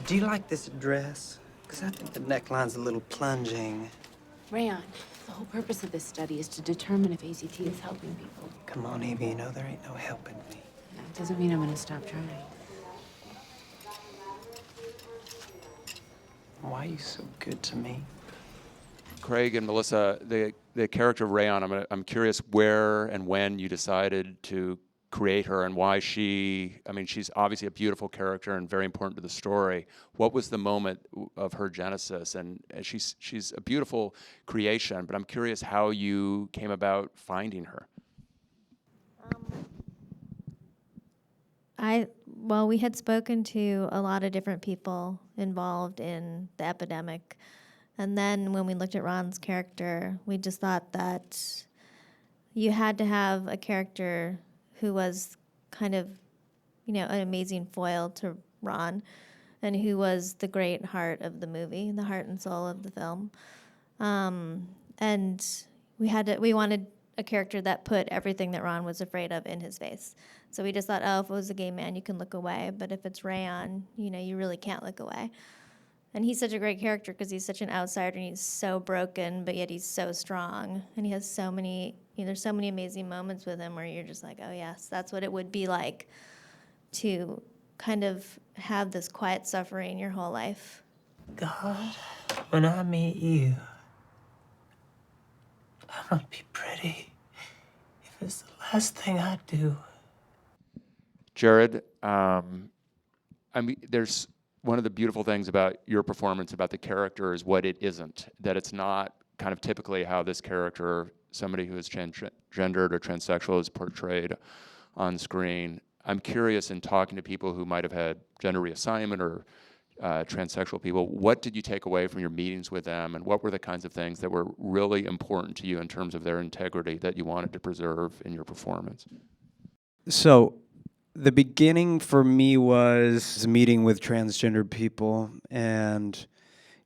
Do you like this dress? Because I think the neckline's a little plunging. Rayon, the whole purpose of this study is to determine if ACT is helping people. Come on, Evie, you know there ain't no helping me. That doesn't mean I'm gonna stop trying. Why are you so good to me? Craig and Melissa, the character of Rayon, I'm curious where and when you decided to create her and why she's obviously a beautiful character and very important to the story. What was the moment of her genesis? And she's a beautiful creation, but I'm curious how you came about finding her. We had spoken to a lot of different people involved in the epidemic. And then when we looked at Ron's character, we just thought that you had to have a character who was kind of, an amazing foil to Ron, and who was the great heart of the movie, the heart and soul of the film. And we wanted a character that put everything that Ron was afraid of in his face. So we just thought, if it was a gay man, you can look away. But if it's Rayon, you really can't look away. And he's such a great character because he's such an outsider and he's so broken, but yet he's so strong. And he has so many, there's so many amazing moments with him where you're just like, oh yes, that's what it would be like to kind of have this quiet suffering your whole life. God, when I meet you, I might be pretty if it's the last thing I do. Jared, there's one of the beautiful things about your performance, about the character, is what it isn't. That it's not kind of typically how this character, somebody who is transgendered or transsexual, is portrayed on screen. I'm curious, in talking to people who might have had gender reassignment or transsexual people, what did you take away from your meetings with them, and what were the kinds of things that were really important to you in terms of their integrity that you wanted to preserve in your performance? So the beginning for me was meeting with transgender people, and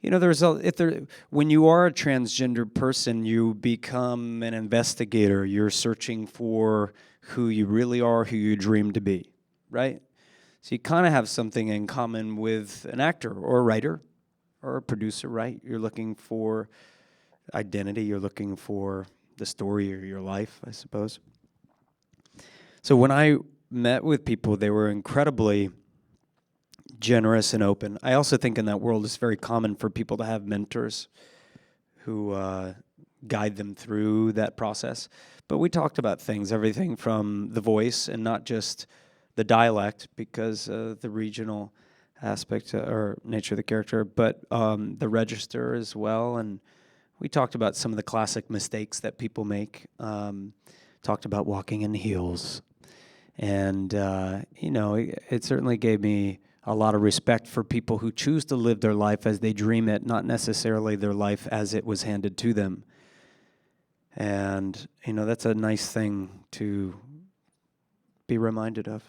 when you are a transgender person, you become an investigator. You're searching for who you really are, who you dream to be, right? So you kind of have something in common with an actor or a writer or a producer, right? You're looking for identity. You're looking for the story of your life, I suppose. So when I met with people, they were incredibly generous and open. I also think in that world it's very common for people to have mentors who guide them through that process. But we talked about things, everything from the voice and not just the dialect, because the regional aspect or nature of the character, but the register as well. And we talked about some of the classic mistakes that people make. Talked about walking in heels. And, it certainly gave me a lot of respect for people who choose to live their life as they dream it, not necessarily their life as it was handed to them. And, that's a nice thing to be reminded of.